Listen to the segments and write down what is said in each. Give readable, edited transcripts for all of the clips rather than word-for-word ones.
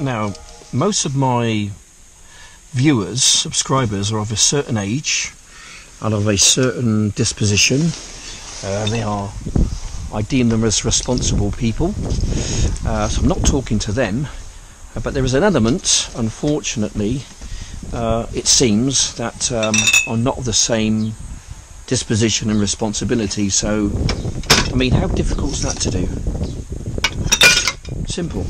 Now, most of my viewers, subscribers, are of a certain age and of a certain disposition. I deem them as responsible people, so I'm not talking to them, but there is an element, unfortunately, it seems, that are not of the same disposition and responsibility. So, I mean, how difficult is that to do? Simple.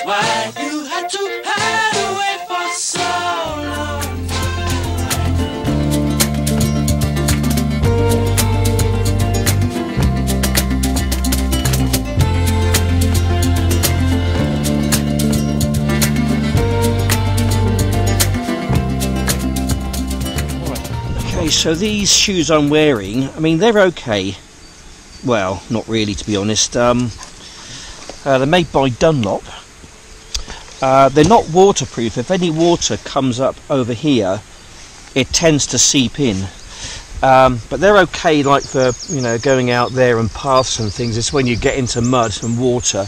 Why you had to hide away for so Right. Okay, so these shoes I'm wearing, I mean, they're okay. Well, not really, to be honest. They're made by Dunlop. They're not waterproof. If any water comes up over here, it tends to seep in. But they're okay, like for, you know, going out there and paths and things. It's when you get into mud and water,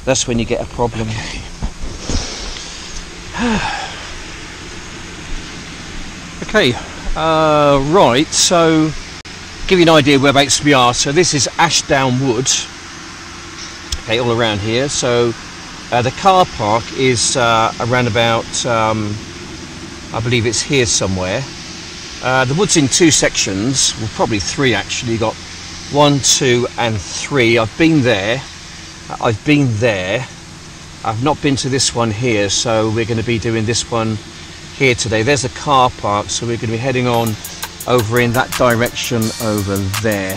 that's when you get a problem. Okay, right, so give you an idea whereabouts we are. So this is Ashdown Wood, okay, all around here. So the car park is around about, I believe it's here somewhere. The wood's in two sections, well, probably three actually. You've got 1, 2 and 3. I've been there. I've not been to this one here, so we're going to be doing this one here today. There's a car park, so we're going to be heading on over in that direction over there.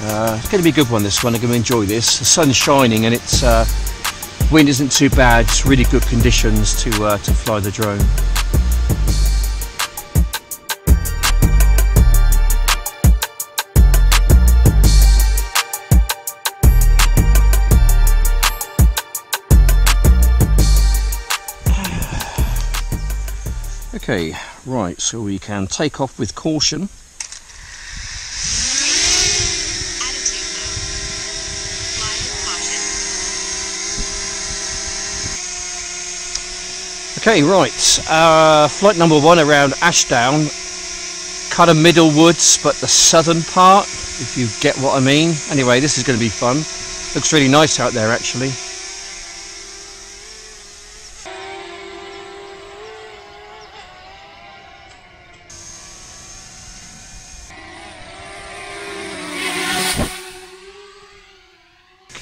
It's going to be a good one, this one. I'm going to enjoy this. The sun's shining and it's wind isn't too bad. It's really good conditions to fly the drone. Okay, right, so we can take off with caution. Okay, right, flight number 1 around Ashdown, kind of middle woods, but the southern part, if you get what I mean. Anyway, this is going to be fun. Looks really nice out there, actually.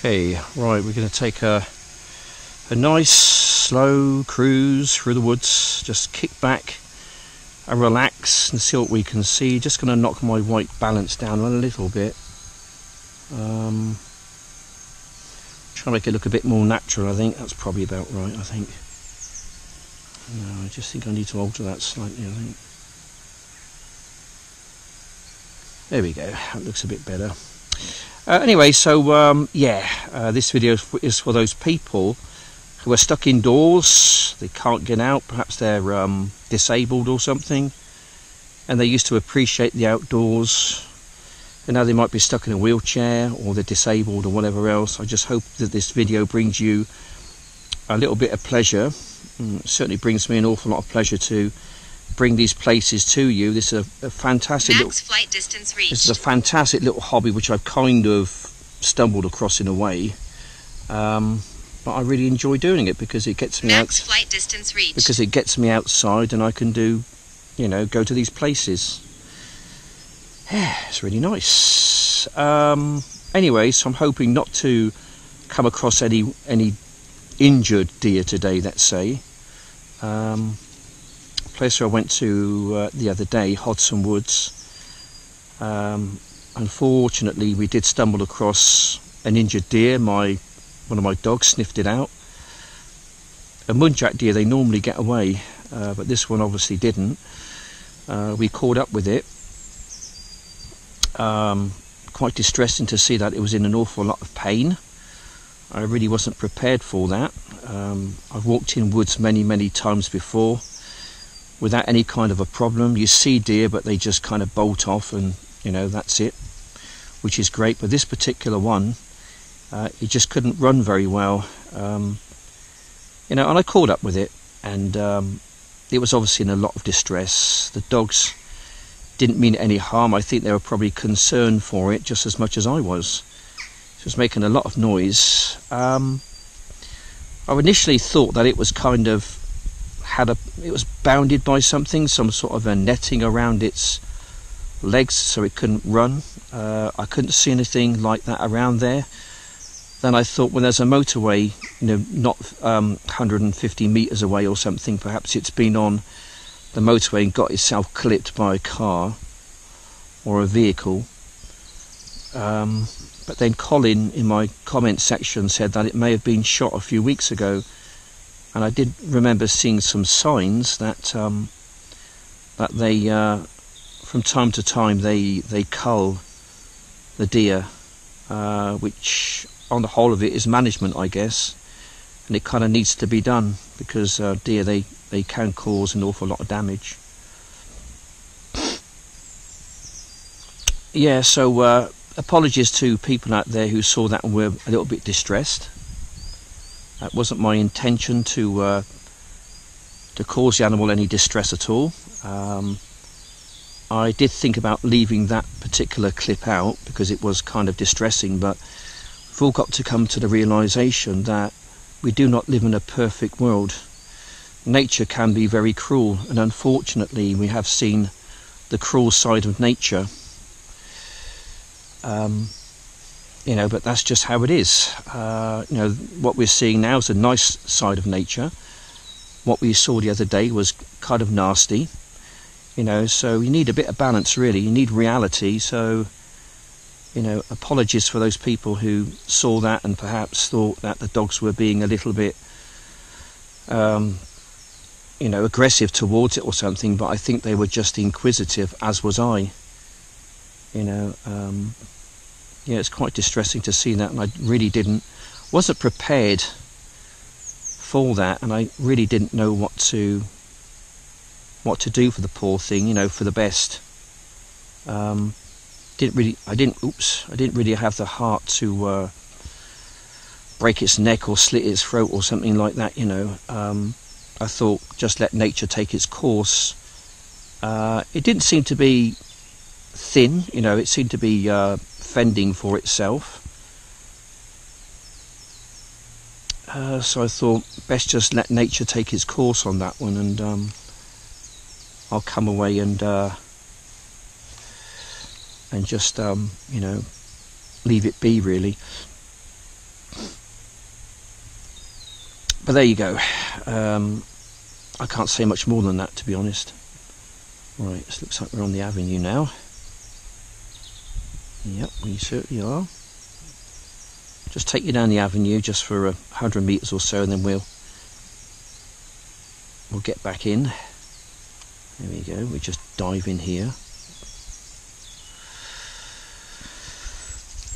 Okay, right, we're going to take a nice slow cruise through the woods. Just kick back and relax and see what we can see. Just going to knock my white balance down a little bit. Try to make it look a bit more natural. I think that's probably about right. I think. No, I just think I need to alter that slightly. I think. There we go. That looks a bit better. Anyway, so yeah, this video is for those people who are stuck indoors. They can't get out. Perhaps they're disabled or something, and they used to appreciate the outdoors, and now they might be stuck in a wheelchair, or they're disabled or whatever else. I just hope that this video brings you a little bit of pleasure. It certainly brings me an awful lot of pleasure to bring these places to you. This is a fantastic flight distance reached. This is a fantastic little hobby which I've kind of stumbled across in a way, but I really enjoy doing it because it gets me out. Flight distance reached. Because it gets me outside and I can do, you know, go to these places. Yeah, it's really nice. Anyway, so I'm hoping not to come across any injured deer today, let's say. Place where I went to the other day, Hodson Woods. Unfortunately, we did stumble across an injured deer. One of my dogs sniffed it out. a muntjac deer, they normally get away, but this one obviously didn't. We caught up with it. Quite distressing to see that it was in an awful lot of pain. I really wasn't prepared for that. I've walked in woods many times before without any kind of a problem. You see deer, but they just kind of bolt off, and you know, that's it, which is great. But this particular one, it just couldn't run very well, you know, and I caught up with it, and it was obviously in a lot of distress. The dogs didn't mean any harm. I think they were probably concerned for it just as much as I was. It was making a lot of noise. I initially thought that it was kind of it was bounded by something, some sort of a netting around its legs so it couldn't run. I couldn't see anything like that around there. Then I thought, well, there's a motorway, you know, not 150 meters away or something. Perhaps it's been on the motorway and got itself clipped by a car or a vehicle. But then Colin in my comment section said that it may have been shot a few weeks ago, and I did remember seeing some signs that that they from time to time they cull the deer, which on the whole of it is management, I guess, and it kind of needs to be done because deer, they can cause an awful lot of damage. Yeah, so apologies to people out there who saw that and were a little bit distressed. That wasn't my intention to cause the animal any distress at all. I did think about leaving that particular clip out because it was kind of distressing, but we've all got to come to the realization that we do not live in a perfect world. Nature can be very cruel, and unfortunately we have seen the cruel side of nature. You know, but that's just how it is. You know, what we're seeing now is a nice side of nature. What we saw the other day was kind of nasty. You know, so you need a bit of balance, really. You need reality. So, you know, apologies for those people who saw that and perhaps thought that the dogs were being a little bit, you know, aggressive towards it or something. But I think they were just inquisitive, as was I. You know, yeah, it's quite distressing to see that, and I really wasn't prepared for that, and I really didn't know what to do for the poor thing, you know, for the best. I didn't really have the heart to break its neck or slit its throat or something like that, you know. I thought, just let nature take its course. It didn't seem to be thin, you know, it seemed to be fending for itself. So I thought, best just let nature take its course on that one, and I'll come away and just you know, leave it be, really. But there you go. I can't say much more than that, to be honest. Right, it looks like we're on the avenue now. Yep, we certainly are. Just take you down the avenue just for 100 metres or so, and then we'll get back in. There we go, we just dive in here.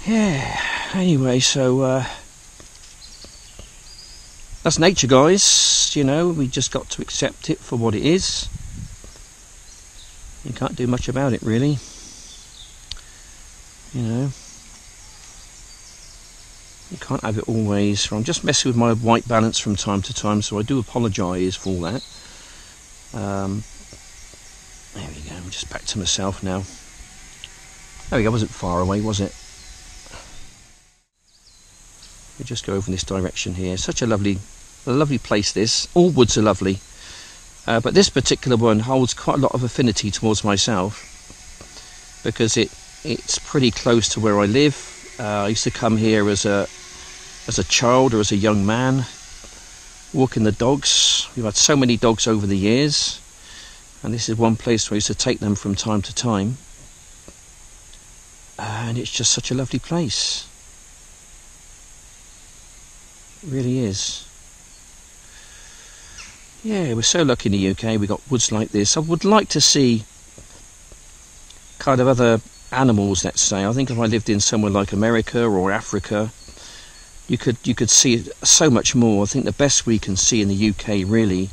Yeah, anyway, so that's nature, guys. You know, we just got to accept it for what it is. You can't do much about it, really. You know, you can't have it always. So I'm just messing with my white balance from time to time, so I do apologise for that. There we go, I'm just back to myself now. There we go, wasn't far away, was it? We just go over in this direction here. Such a lovely place, this. All woods are lovely. But this particular one holds quite a lot of affinity towards myself, because it's pretty close to where I live. I used to come here as a child or as a young man, walking the dogs. We've had so many dogs over the years, and this is one place where I used to take them from time to time. And it's just such a lovely place. It really is. Yeah, we're so lucky in the UK. We got woods like this. I would like to see kind of other animals, let's say. I think if I lived in somewhere like America or Africa, you could see so much more. I think the best we can see in the UK really,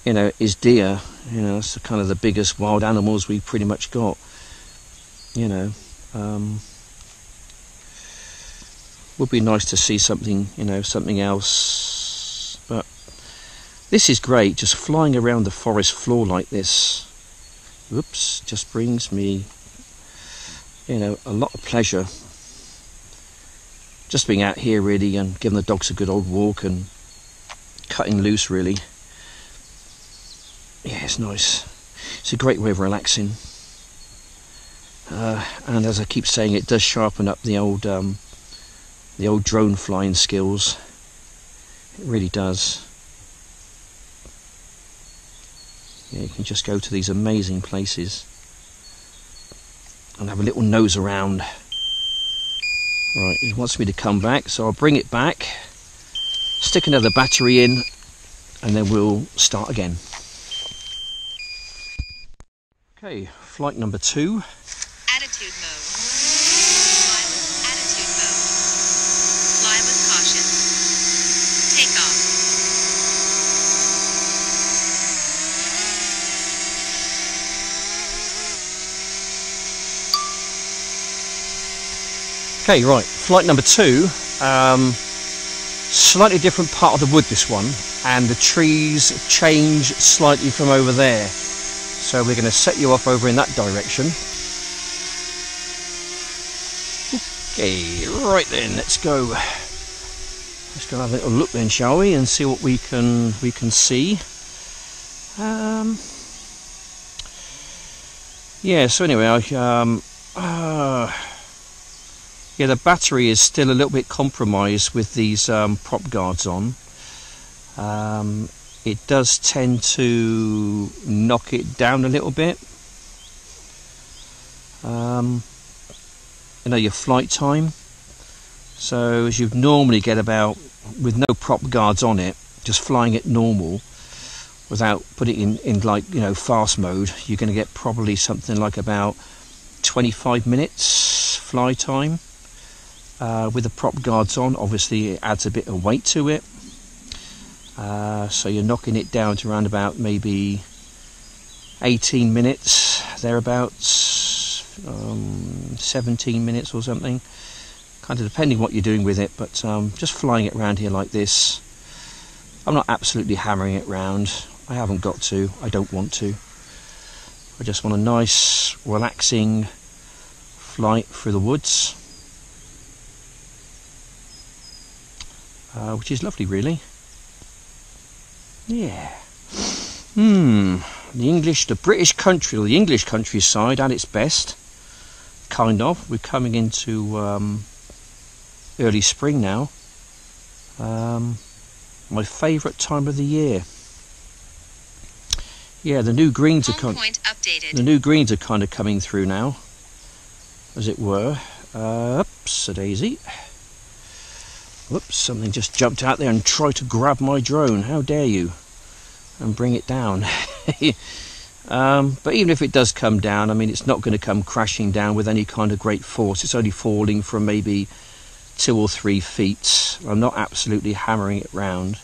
you know, is deer. You know, that's kind of the biggest wild animals we've pretty much got. You know, would be nice to see something, you know, something else. But this is great, just flying around the forest floor like this. Oops, just brings me, you know, a lot of pleasure. Just being out here really and giving the dogs a good old walk and cutting loose really. Yeah, it's nice. It's a great way of relaxing. And as I keep saying, it does sharpen up the old drone flying skills. It really does. Yeah, you can just go to these amazing places and have a little nose around. Right, it wants me to come back, so I'll bring it back, stick another battery in, and then we'll start again. Okay, flight number 2. Attitude mode. Fly with attitude mode. Fly with caution. Take off. Okay, right, flight number 2, slightly different part of the wood this one, and the trees change slightly from over there. So we're going to set you off over in that direction. Okay, right then, let's go. Let's go have a little look then, shall we, and see what we can see. Yeah, so anyway, yeah, the battery is still a little bit compromised with these prop guards on. It does tend to knock it down a little bit. You know, your flight time. So as you'd normally get about, with no prop guards on it, just flying it normal, without putting it in like, you know, fast mode, you're going to get probably something like about 25 minutes fly time. With the prop guards on, obviously it adds a bit of weight to it, so you're knocking it down to around about maybe 18 minutes thereabouts, 17 minutes or something, kind of depending what you're doing with it. But just flying it around here like this, I'm not absolutely hammering it round. I haven't got to, I don't want to. I just want a nice relaxing flight through the woods. Which is lovely, really. Yeah. The British country, or the English countryside at its best, kind of. We're coming into early spring now. My favourite time of the year. Yeah, the new greens are the new greens are kind of coming through now, as it were. Oops, a daisy. Whoops, something just jumped out there and tried to grab my drone. How dare you? And bring it down. But even if it does come down, I mean, it's not going to come crashing down with any kind of great force. It's only falling from maybe 2 or 3 feet. I'm not absolutely hammering it round.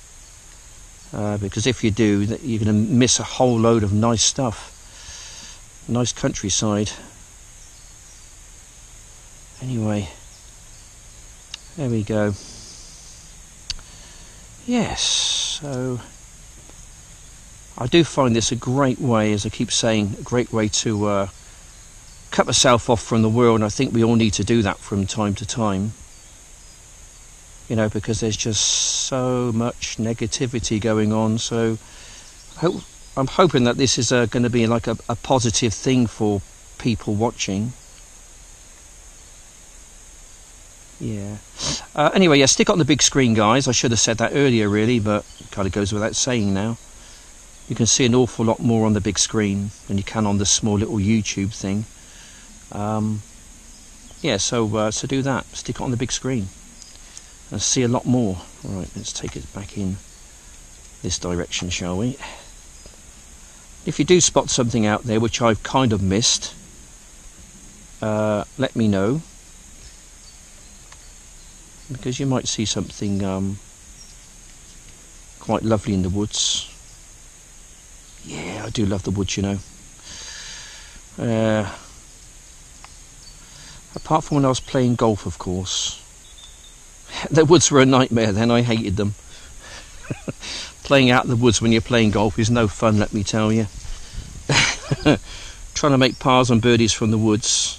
Because if you do, you're going to miss a whole load of nice stuff. Nice countryside. Anyway, there we go. Yes, so I do find this a great way, as I keep saying, a great way to cut myself off from the world. And I think we all need to do that from time to time, you know, because there's just so much negativity going on. So I'm hoping that this is going to be like a positive thing for people watching. Yeah. Anyway, yeah, stick it on the big screen, guys. I should have said that earlier, really, but it kind of goes without saying now. You can see an awful lot more on the big screen than you can on the small little YouTube thing. Yeah, so do that. Stick it on the big screen and see a lot more. All right, let's take it back in. this direction, shall we? If you do spot something out there which I've kind of missed, let me know, because you might see something quite lovely in the woods. Yeah, I do love the woods, you know. Apart from when I was playing golf, of course. The woods were a nightmare then, I hated them. Playing out in the woods when you're playing golf is no fun, let me tell you. Trying to make pars and birdies from the woods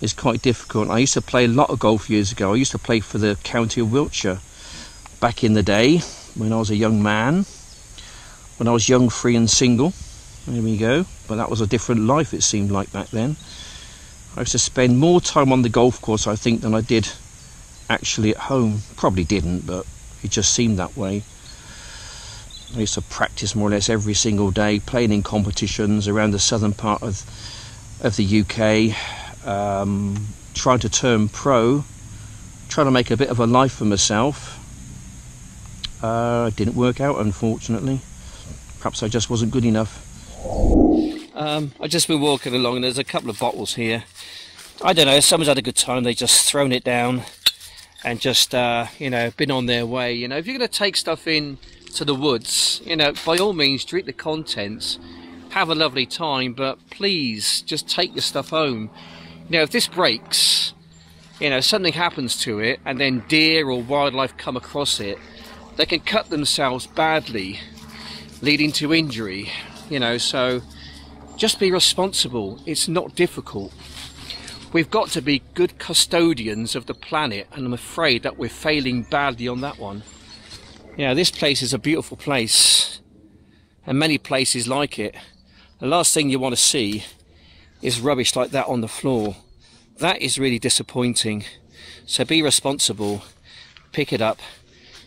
is quite difficult. I used to play a lot of golf years ago. I used to play for the county of Wiltshire back in the day when I was a young man, when I was young, free and single. There we go. But that was a different life, it seemed like, back then. I used to spend more time on the golf course, I think, than I did actually at home. Probably didn't, but it just seemed that way. I used to practice more or less every single day, playing in competitions around the southern part of the UK, trying to turn pro, trying to make a bit of a life for myself. Didn't work out, unfortunately. Perhaps I just wasn't good enough. I've just been walking along and there's a couple of bottles here. I don't know, someone's had a good time, they've just thrown it down and just, you know, been on their way. You know, if you're going to take stuff in to the woods, you know, by all means drink the contents, have a lovely time, but please just take your stuff home. You know, if this breaks, you know, something happens to it and then deer or wildlife come across it, they can cut themselves badly, leading to injury. You know, so just be responsible. It's not difficult. We've got to be good custodians of the planet, and I'm afraid that we're failing badly on that one. Yeah, this place is a beautiful place, and many places like it. The last thing you want to see is rubbish like that on the floor. That is really disappointing. So be responsible, pick it up,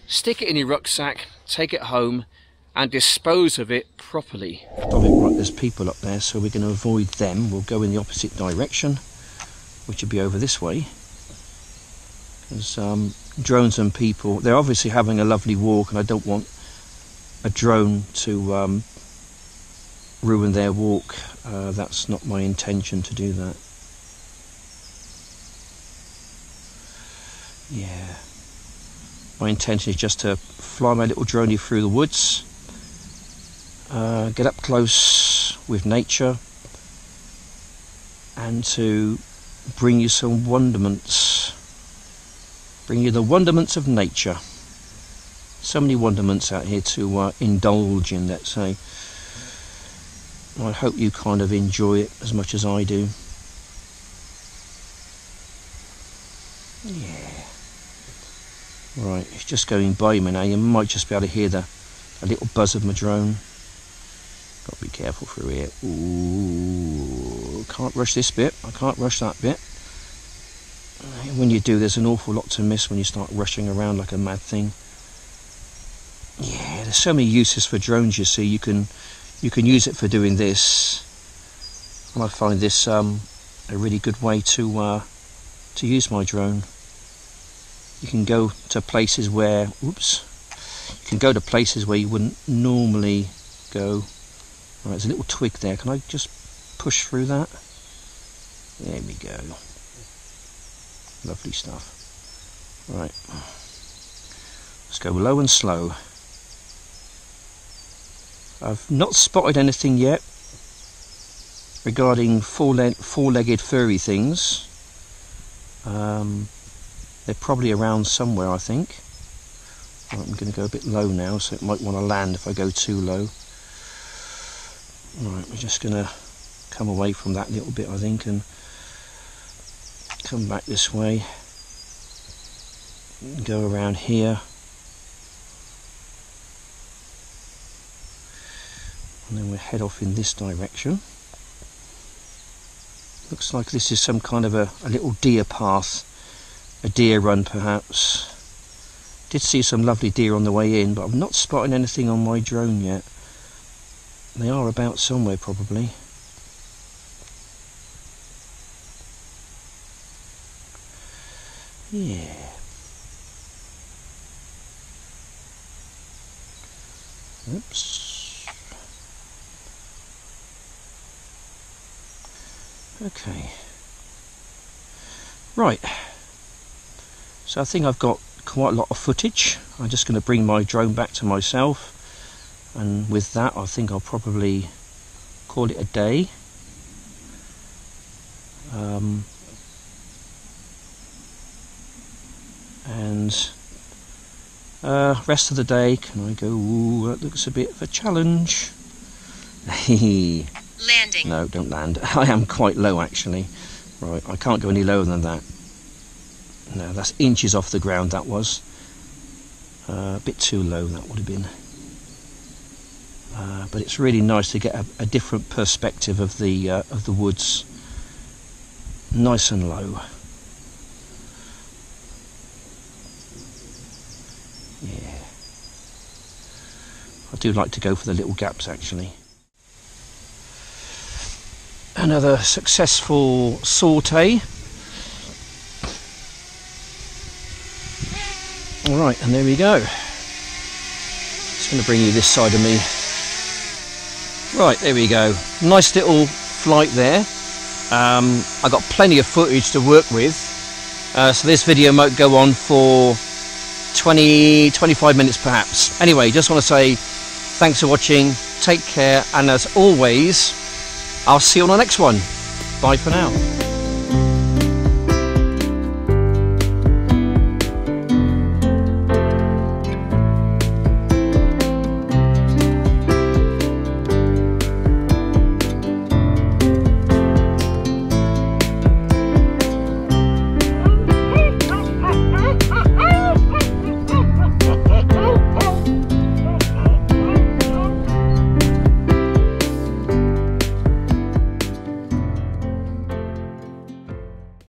stick it in your rucksack, take it home, and dispose of it properly. Right, there's people up there, so we're going to avoid them. We'll go in the opposite direction, which will be over this way. There's drones and people. They're obviously having a lovely walk, and I don't want a drone to ruin their walk. That's not my intention to do that. Yeah. My intention is just to fly my little droney through the woods, get up close with nature, and to bring you some wonderments. Bring you the wonderments of nature. So many wonderments out here to indulge in, let's say. I hope you kind of enjoy it as much as I do. Yeah. Right, it's just going by me now. You might just be able to hear a little buzz of my drone. Got to be careful through here. Ooh, can't rush this bit. I can't rush that bit. When you do, there's an awful lot to miss when you start rushing around like a mad thing. Yeah, there's so many uses for drones. You see, you can use it for doing this, and I find this a really good way to use my drone. You can go to places where, you can go to places where you wouldn't normally go. Right, there's a little twig there. Can I just push through that? There we go. Lovely stuff. Right, let's go low and slow. I've not spotted anything yet regarding four-legged furry things. They're probably around somewhere, I think. Right, I'm going to go a bit low now, so it might want to land if I go too low. Right, we're just going to come away from that little bit, I think, and come back this way. Go around here. And then we'll head off in this direction. Looks like this is some kind of a little deer path. A deer run, perhaps. Did see some lovely deer on the way in, but I'm not spotting anything on my drone yet. They are about somewhere, probably. Yeah. Oops. Okay. Right. So I think I've got quite a lot of footage. I'm just going to bring my drone back to myself, and with that I think I'll probably call it a day. And rest of the day, can I go? Ooh, that looks a bit of a challenge. Landing. No, don't land. I am quite low actually. Right, I can't go any lower than that. No, that's inches off the ground. That was a bit too low. That would have been. But it's really nice to get a different perspective of the woods. Nice and low. Yeah. I do like to go for the little gaps actually. Another successful saute. Alright, and there we go. Just going to bring you this side of me. Right, there we go. Nice little flight there. I got plenty of footage to work with. So this video might go on for 20-25 minutes perhaps. Anyway, just want to say thanks for watching. Take care, and as always, I'll see you on the next one. Bye for now.